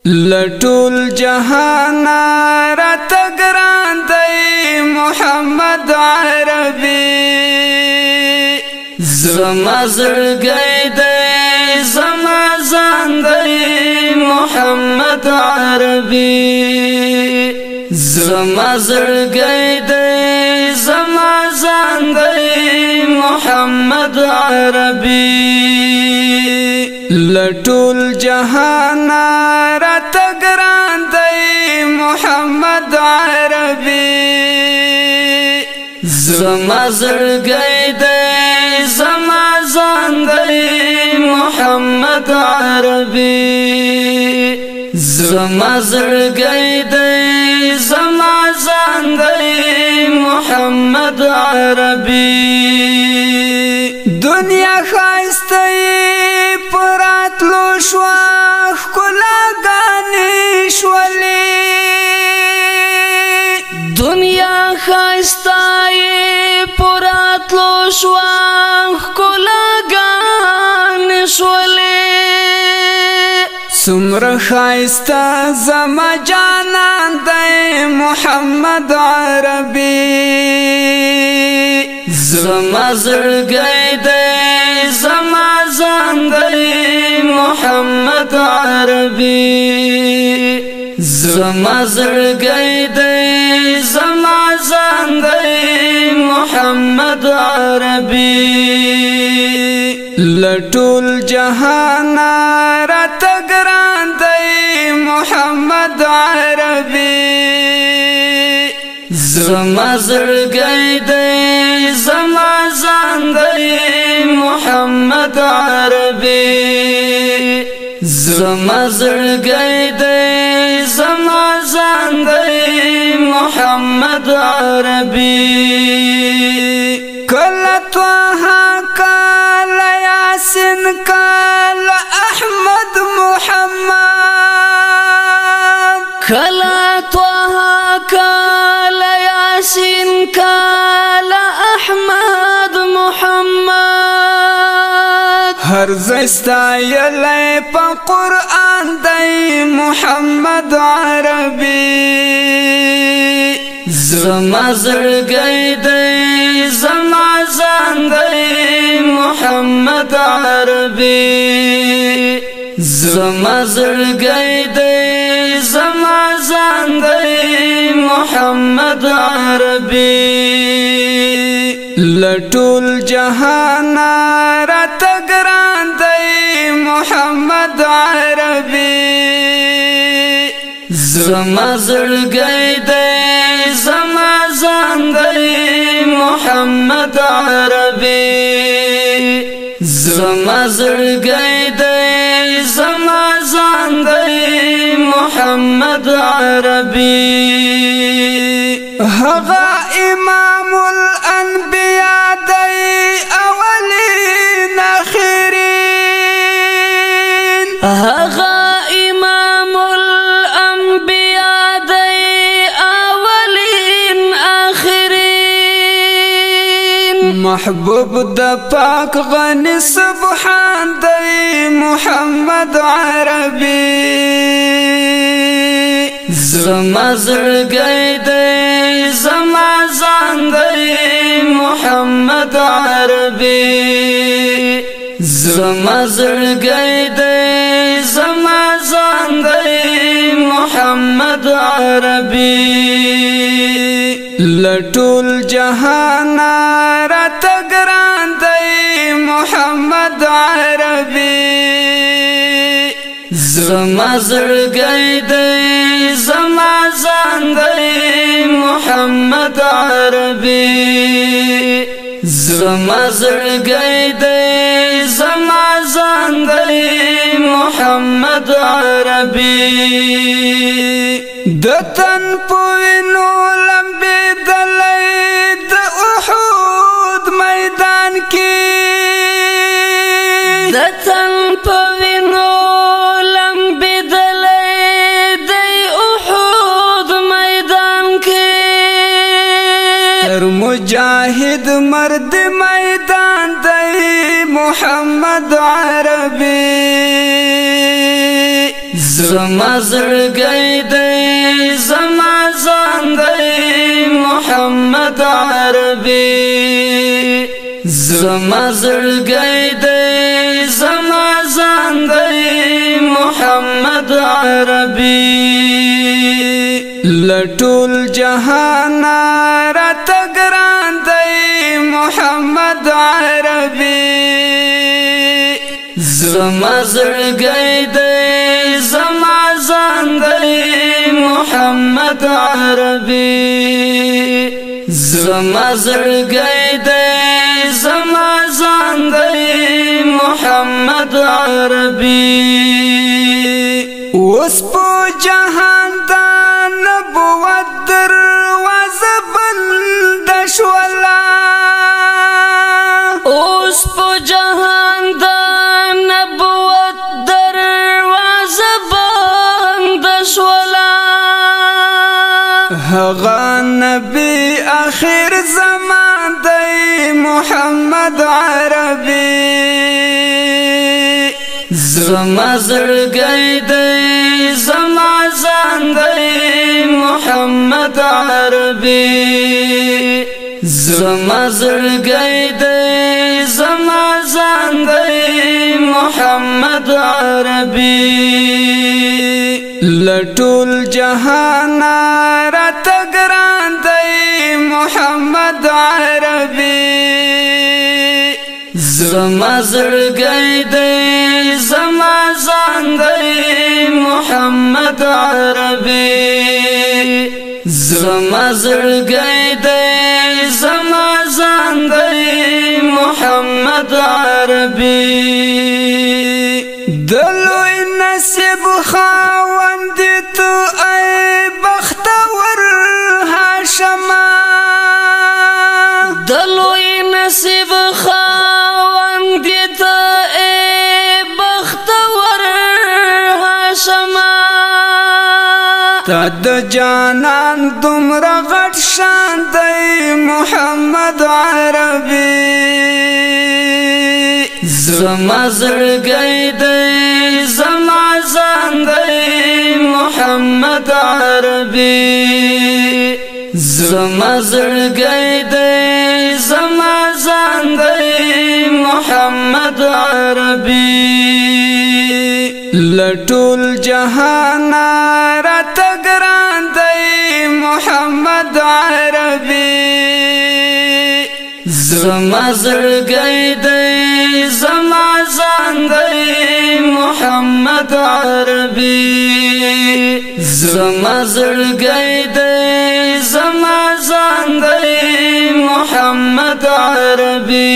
لټول جهان رات ګران دی محمد عربي زما زړګی دی زما ځان دی محمد عربي زما زړګی دی زما ځان دی محمد عربي لټول جهان رات ګران دی محمد عربي زما زړګی دی زما ځان دی محمد عربي زما زړګی دی زما ځان دی محمد عربي دنیا خاسته پراتلو شوا ښکلاګانې شولې دنیا خاسته پراتلو شوا ښکلاګانې شولې څومره ښایسته زما جانان دی محمد عربي زما زړګی دی زما ځان دی محمد عربي زما زړګی دی زما ځان دی محمد عربي لټول جهان رات ګران دی محمد عربي زما زړګی دی زما ځان دی محمد عربي زما زړګی دی زما ځان دی محمد عربي کله طه کله یاسین کله احمد محمد کله طه کله یاسین کله احمد محمد هر زستایلی په قرآن دی محمد عربي زما زړګی دی زما ځان دی محمد عربي زما زړګی دی زما ځان دی محمد عربي لټول جهان رات ګران دی محمد عربي زما زړګی دی زما ځان دی محمد عربي زما زړګی دی زما ځان دی محمد عربي هغه امام الانبیاء دی اولین آخرین هغه امام الانبیاء دی اولین آخرین محبوب د پاک غنی سبحان دی محمد عربي زما زړګی دی زما ځان دی محمد عربي زما زړګی دی زما ځان دی محمد عربي لټول جهان رات ګران دی محمد عربي زما زړګی دی زما ځان دی محمد عربي زما زړګی دی زما ځان دی محمد عربي د تن په وینو لمبېدلی د احد میدان کې د تن په وینو مجاهد مرد میدان دی محمد عربي زما زړګی دی زما ځان دی محمد عربي زما زړګی دی زما ځان دی محمد عربي لټول جهان رات ګران دی محمد عربي زما زړګی دی زما ځان دی محمد عربي زما زړګی دی زما ځان دی محمد عربي اوس په جهان دا نبوت دروازه بند شولا اوس په جهان دا نبوت دروازه بند شولا هغه نبی آخر زمان دی محمد عربي زما زړګی دی زما ځان دی محمد عربي زما زړګی دی زما ځان دی محمد عربي لټول جهان رات ګران دی محمد عربي زما زړګی دی زما ځان دی محمد عربي زما زړګی دی زما ځان دی محمد عربي دلوی نصیب خاوند تو ای بختور هاشما دلوی نصیب خاوند تو ای بختور هاشما تا د جانان دومره غټ شان دی محمد عربي زما زړګی دی زما ځان دی محمد عربي زما زړګی دی زما ځان دی محمد عربي لټول جهان رات ګران دی محمد عربي زما زړګی دی زما ځان دی محمد عربي زما زړګی دی زما ځان دی محمد عربي